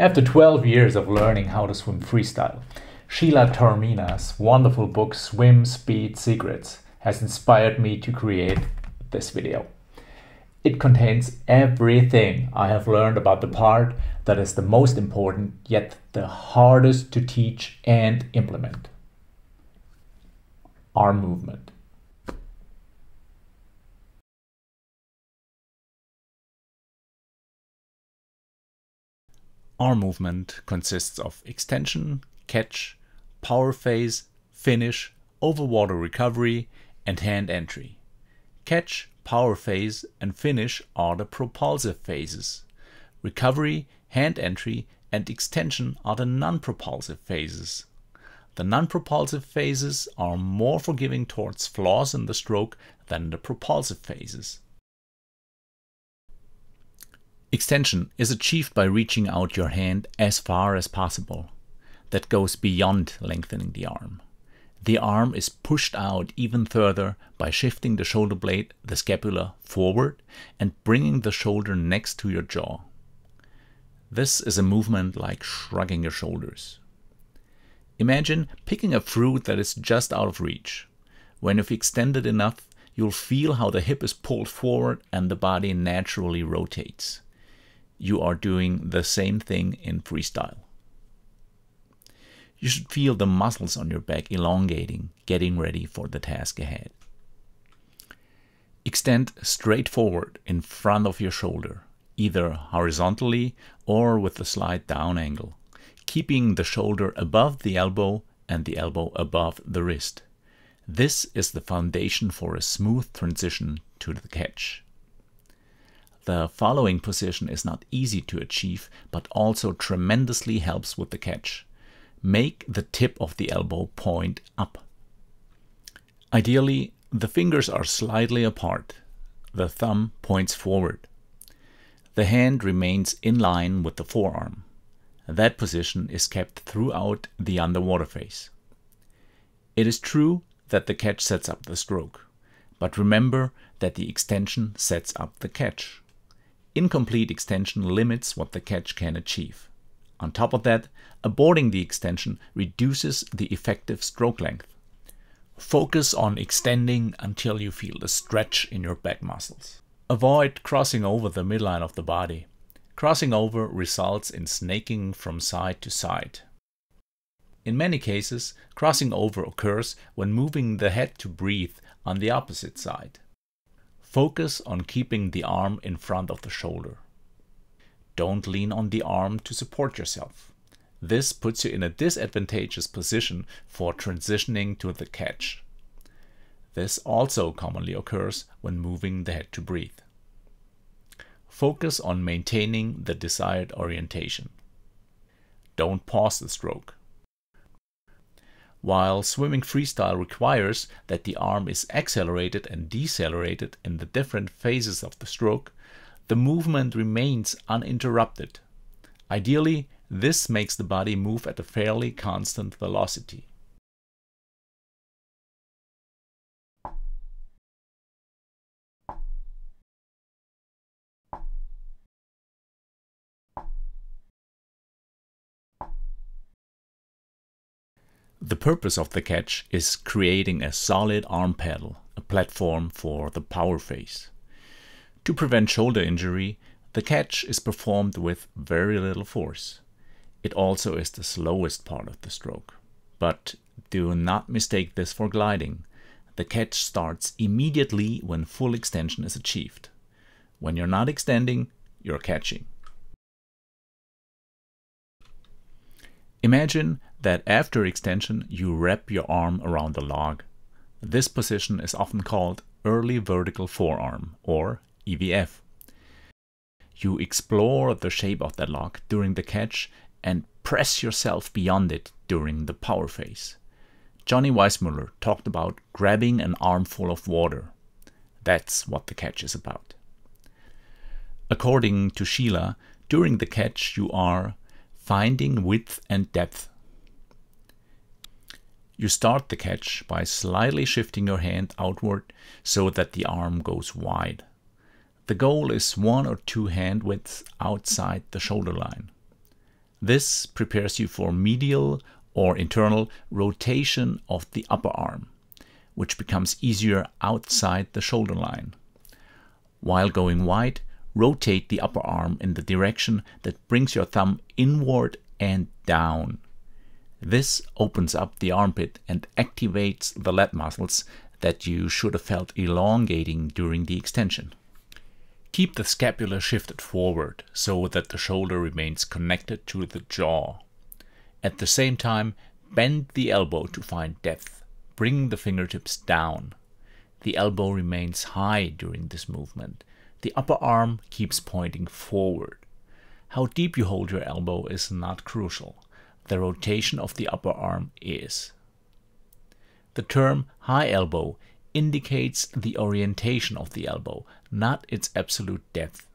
After 12 years of learning how to swim freestyle, Sheila Taormina's wonderful book Swim Speed Secrets has inspired me to create this video. It contains everything I have learned about the part that is the most important yet the hardest to teach and implement: arm movement. Arm movement consists of extension, catch, power phase, finish, overwater recovery, and hand entry. Catch, power phase, and finish are the propulsive phases. Recovery, hand entry, and extension are the non-propulsive phases. The non-propulsive phases are more forgiving towards flaws in the stroke than the propulsive phases. Extension is achieved by reaching out your hand as far as possible. That goes beyond lengthening the arm. The arm is pushed out even further by shifting the shoulder blade, the scapula, forward and bringing the shoulder next to your jaw. This is a movement like shrugging your shoulders. Imagine picking a fruit that is just out of reach. When you've extended enough, you'll feel how the hip is pulled forward and the body naturally rotates. You are doing the same thing in freestyle. You should feel the muscles on your back elongating, getting ready for the task ahead. Extend straight forward in front of your shoulder, either horizontally or with a slight down angle, keeping the shoulder above the elbow and the elbow above the wrist. This is the foundation for a smooth transition to the catch. The following position is not easy to achieve, but also tremendously helps with the catch. Make the tip of the elbow point up. Ideally, the fingers are slightly apart. The thumb points forward. The hand remains in line with the forearm. That position is kept throughout the underwater phase. It is true that the catch sets up the stroke, but remember that the extension sets up the catch. Incomplete extension limits what the catch can achieve. On top of that, aborting the extension reduces the effective stroke length. Focus on extending until you feel the stretch in your back muscles. Avoid crossing over the midline of the body. Crossing over results in snaking from side to side. In many cases, crossing over occurs when moving the head to breathe on the opposite side. Focus on keeping the arm in front of the shoulder. Don't lean on the arm to support yourself. This puts you in a disadvantageous position for transitioning to the catch. This also commonly occurs when moving the head to breathe. Focus on maintaining the desired orientation. Don't pause the stroke. While swimming freestyle requires that the arm is accelerated and decelerated in the different phases of the stroke, the movement remains uninterrupted. Ideally, this makes the body move at a fairly constant velocity. The purpose of the catch is creating a solid arm paddle, a platform for the power phase. To prevent shoulder injury, the catch is performed with very little force. It also is the slowest part of the stroke. But do not mistake this for gliding. The catch starts immediately when full extension is achieved. When you're not extending, you're catching. Imagine that after extension you wrap your arm around the log. This position is often called early vertical forearm, or EVF. You explore the shape of that log during the catch and press yourself beyond it during the power phase. Johnny Weissmuller talked about grabbing an armful of water. That's what the catch is about. According to Sheila, during the catch you are finding width and depth. You start the catch by slightly shifting your hand outward so that the arm goes wide. The goal is 1 or 2 hand widths outside the shoulder line. This prepares you for medial or internal rotation of the upper arm, which becomes easier outside the shoulder line. While going wide, rotate the upper arm in the direction that brings your thumb inward and down. This opens up the armpit and activates the lat muscles that you should have felt elongating during the extension. Keep the scapula shifted forward so that the shoulder remains connected to the jaw. At the same time, bend the elbow to find depth. Bring the fingertips down. The elbow remains high during this movement. The upper arm keeps pointing forward. How deep you hold your elbow is not crucial. The rotation of the upper arm is. The term high elbow indicates the orientation of the elbow, not its absolute depth.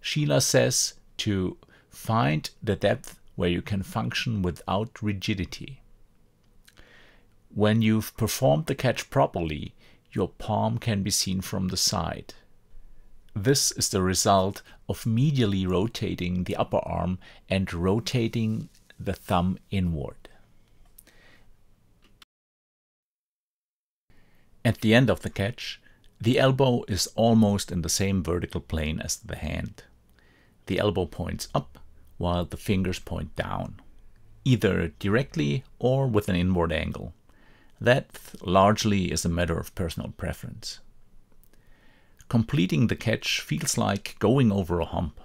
Sheila says to find the depth where you can function without rigidity. When you've performed the catch properly, your palm can be seen from the side. This is the result of medially rotating the upper arm and rotating the thumb inward. At the end of the catch, the elbow is almost in the same vertical plane as the hand. The elbow points up while the fingers point down, either directly or with an inward angle. That largely is a matter of personal preference. Completing the catch feels like going over a hump.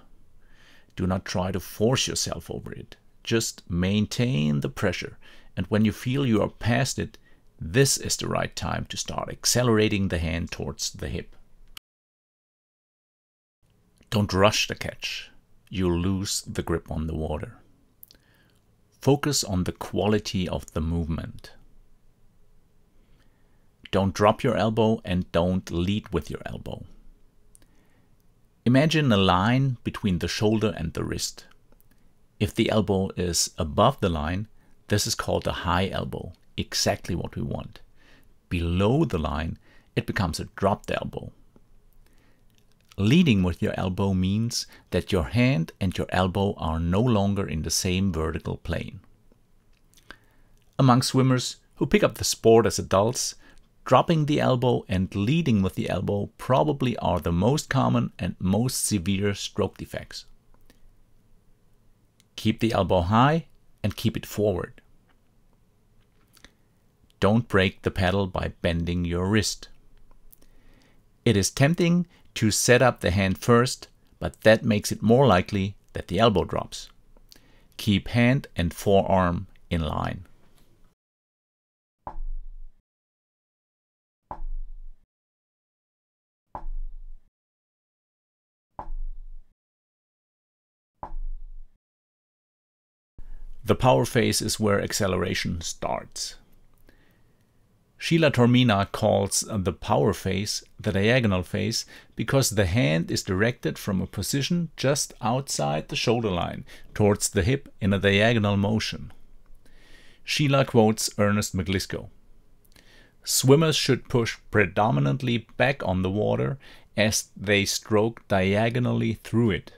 Do not try to force yourself over it. Just maintain the pressure, and when you feel you are past it, this is the right time to start accelerating the hand towards the hip. Don't rush the catch. You'll lose the grip on the water. Focus on the quality of the movement. Don't drop your elbow and don't lead with your elbow. Imagine a line between the shoulder and the wrist. If the elbow is above the line, this is called a high elbow, exactly what we want. Below the line, it becomes a dropped elbow. Leading with your elbow means that your hand and your elbow are no longer in the same vertical plane. Among swimmers who pick up the sport as adults, dropping the elbow and leading with the elbow probably are the most common and most severe stroke defects. Keep the elbow high and keep it forward. Don't break the paddle by bending your wrist. It is tempting to set up the hand first, but that makes it more likely that the elbow drops. Keep hand and forearm in line. The power phase is where acceleration starts. Sheila Tormina calls the power phase the diagonal phase because the hand is directed from a position just outside the shoulder line towards the hip in a diagonal motion. Sheila quotes Ernest McGlisco. Swimmers should push predominantly back on the water as they stroke diagonally through it.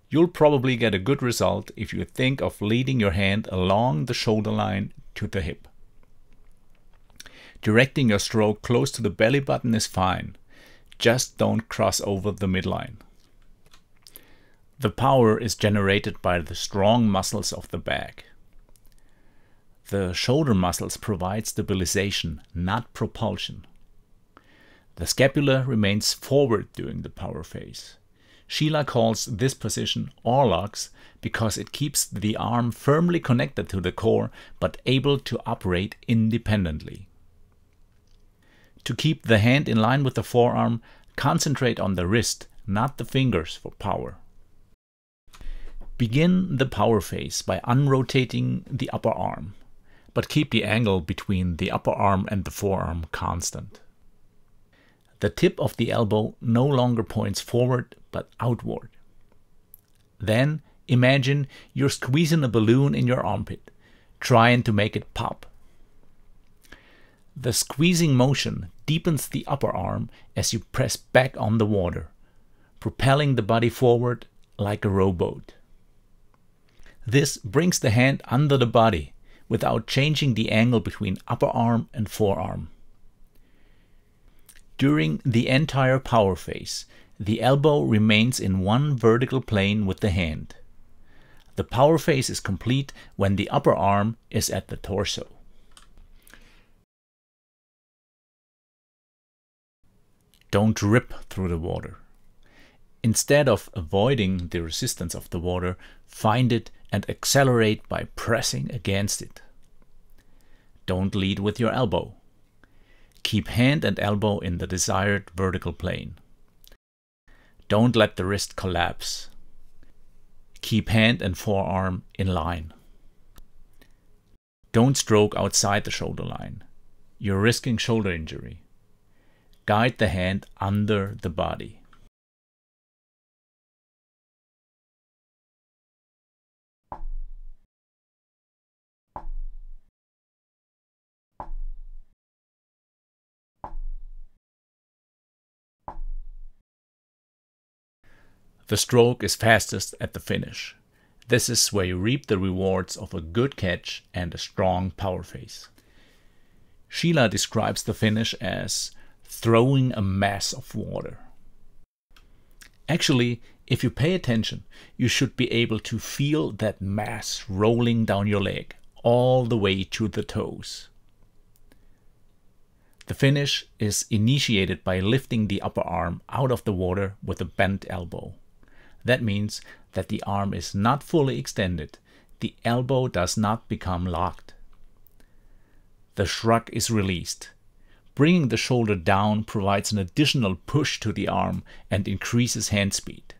You'll probably get a good result if you think of leading your hand along the shoulder line to the hip. Directing your stroke close to the belly button is fine. Just don't cross over the midline. The power is generated by the strong muscles of the back. The shoulder muscles provide stabilization, not propulsion. The scapula remains forward during the power phase. Sheila calls this position oarlocks because it keeps the arm firmly connected to the core but able to operate independently. To keep the hand in line with the forearm, concentrate on the wrist, not the fingers for power. Begin the power phase by unrotating the upper arm, but keep the angle between the upper arm and the forearm constant. The tip of the elbow no longer points forward but outward. Then imagine you're squeezing a balloon in your armpit, trying to make it pop. The squeezing motion deepens the upper arm as you press back on the water, propelling the body forward like a rowboat. This brings the hand under the body without changing the angle between upper arm and forearm. During the entire power phase, the elbow remains in one vertical plane with the hand. The power phase is complete when the upper arm is at the torso. Don't rip through the water. Instead of avoiding the resistance of the water, find it and accelerate by pressing against it. Don't lead with your elbow. Keep hand and elbow in the desired vertical plane. Don't let the wrist collapse. Keep hand and forearm in line. Don't stroke outside the shoulder line. You're risking shoulder injury. Guide the hand under the body. The stroke is fastest at the finish. This is where you reap the rewards of a good catch and a strong power phase. Sheila describes the finish as throwing a mass of water. Actually, if you pay attention, you should be able to feel that mass rolling down your leg all the way to the toes. The finish is initiated by lifting the upper arm out of the water with a bent elbow. That means that the arm is not fully extended. The elbow does not become locked. The shrug is released. Bringing the shoulder down provides an additional push to the arm and increases hand speed.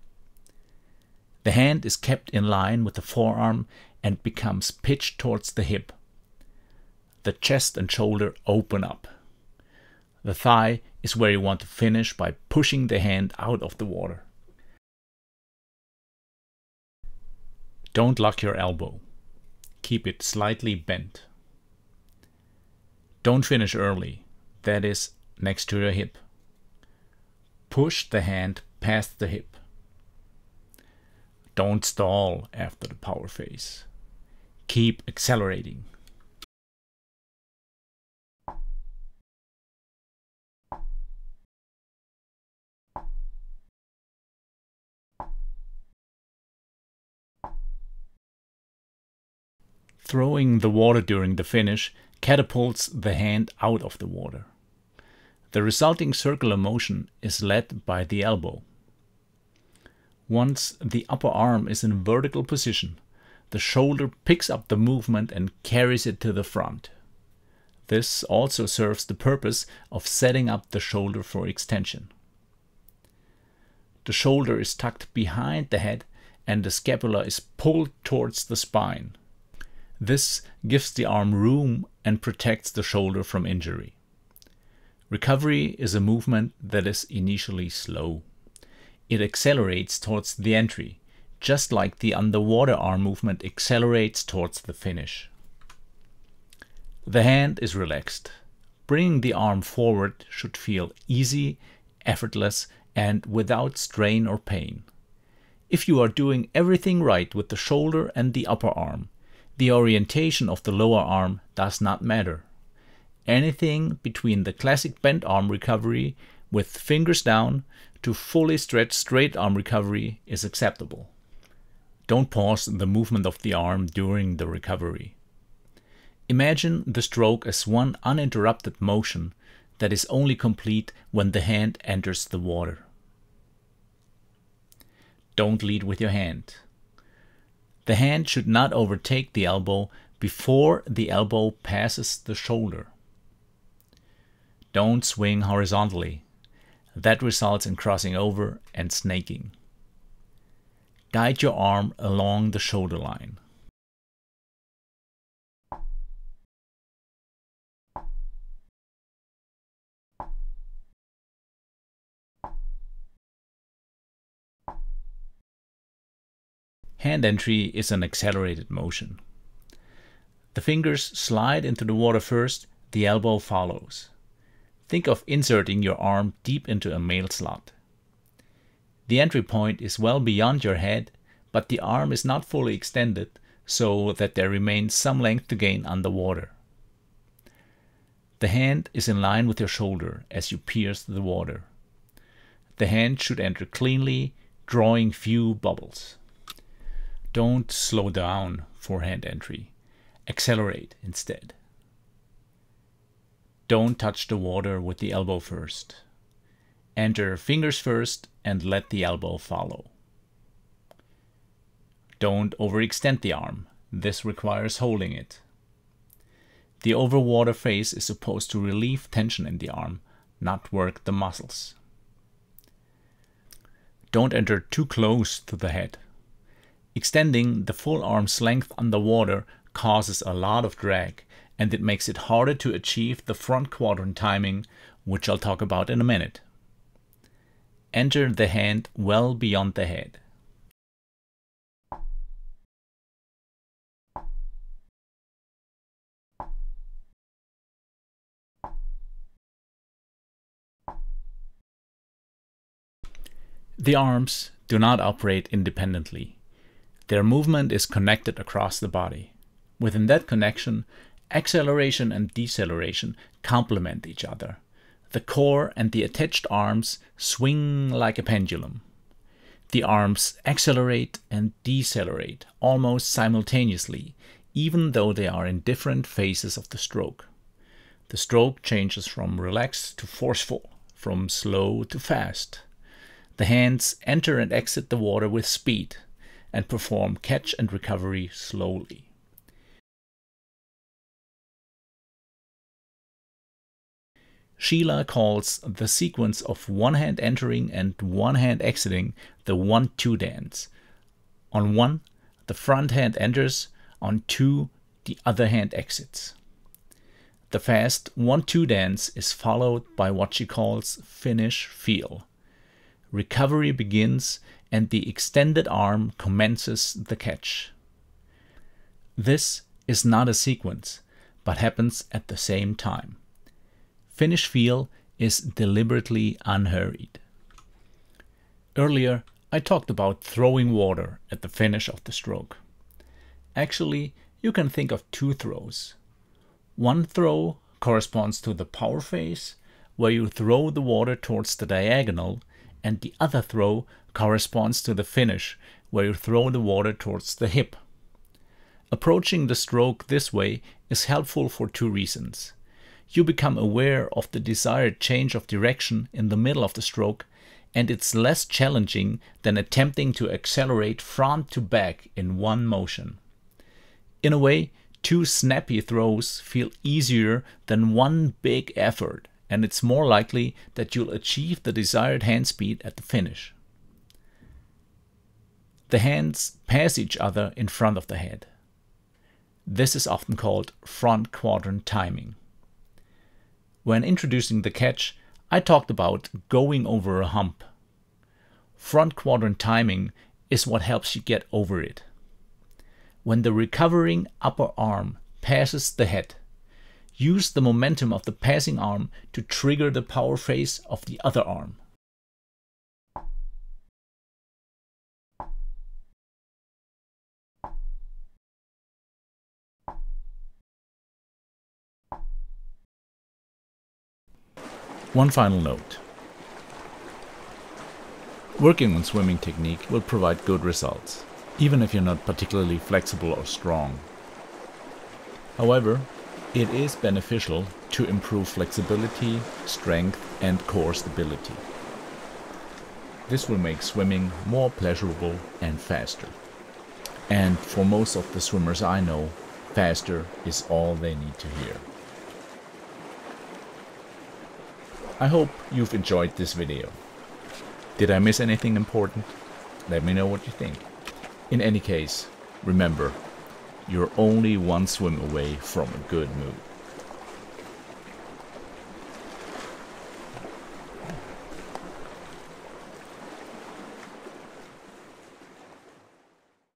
The hand is kept in line with the forearm and becomes pitched towards the hip. The chest and shoulder open up. The thigh is where you want to finish by pushing the hand out of the water. Don't lock your elbow. Keep it slightly bent. Don't finish early, that is, next to your hip. Push the hand past the hip. Don't stall after the power phase. Keep accelerating. Throwing the water during the finish catapults the hand out of the water. The resulting circular motion is led by the elbow. Once the upper arm is in vertical position, the shoulder picks up the movement and carries it to the front. This also serves the purpose of setting up the shoulder for extension. The shoulder is tucked behind the head and the scapula is pulled towards the spine. This gives the arm room and protects the shoulder from injury. Recovery is a movement that is initially slow. It accelerates towards the entry, just like the underwater arm movement accelerates towards the finish. The hand is relaxed. Bringing the arm forward should feel easy, effortless, and without strain or pain. If you are doing everything right with the shoulder and the upper arm, the orientation of the lower arm does not matter. Anything between the classic bent arm recovery with fingers down to fully stretched straight arm recovery is acceptable. Don't pause the movement of the arm during the recovery. Imagine the stroke as one uninterrupted motion that is only complete when the hand enters the water. Don't lead with your hand. The hand should not overtake the elbow before the elbow passes the shoulder. Don't swing horizontally. That results in crossing over and snaking. Guide your arm along the shoulder line. Hand entry is an accelerated motion. The fingers slide into the water first, the elbow follows. Think of inserting your arm deep into a mail slot. The entry point is well beyond your head, but the arm is not fully extended, so that there remains some length to gain underwater. The hand is in line with your shoulder as you pierce the water. The hand should enter cleanly, drawing few bubbles. Don't slow down for hand entry. Accelerate instead. Don't touch the water with the elbow first. Enter fingers first and let the elbow follow. Don't overextend the arm. This requires holding it. The overwater phase is supposed to relieve tension in the arm, not work the muscles. Don't enter too close to the head. Extending the full arm's length underwater causes a lot of drag, and it makes it harder to achieve the front quadrant timing, which I'll talk about in a minute. Enter the hand well beyond the head. The arms do not operate independently. Their movement is connected across the body. Within that connection, acceleration and deceleration complement each other. The core and the attached arms swing like a pendulum. The arms accelerate and decelerate almost simultaneously, even though they are in different phases of the stroke. The stroke changes from relaxed to forceful, from slow to fast. The hands enter and exit the water with speed and perform catch and recovery slowly. Sheila calls the sequence of one hand entering and one hand exiting the 1-2 dance. On 1, the front hand enters, on 2, the other hand exits. The fast 1-2 dance is followed by what she calls finish feel. Recovery begins and the extended arm commences the catch. This is not a sequence, but happens at the same time. Finish feel is deliberately unhurried. Earlier, I talked about throwing water at the finish of the stroke. Actually, you can think of 2 throws. One throw corresponds to the power phase, where you throw the water towards the diagonal, and the other throw corresponds to the finish, where you throw the water towards the hip. Approaching the stroke this way is helpful for 2 reasons. You become aware of the desired change of direction in the middle of the stroke, and it's less challenging than attempting to accelerate front to back in one motion. In a way, 2 snappy throws feel easier than one big effort, and it's more likely that you'll achieve the desired hand speed at the finish. The hands pass each other in front of the head. This is often called front quadrant timing. When introducing the catch, I talked about going over a hump. Front quadrant timing is what helps you get over it. When the recovering upper arm passes the head, use the momentum of the passing arm to trigger the power phase of the other arm. One final note. Working on swimming technique will provide good results, even if you're not particularly flexible or strong. However, it is beneficial to improve flexibility, strength, and core stability. This will make swimming more pleasurable and faster. And for most of the swimmers I know, faster is all they need to hear. I hope you've enjoyed this video. Did I miss anything important? Let me know what you think. In any case, remember, you're only one swim away from a good mood.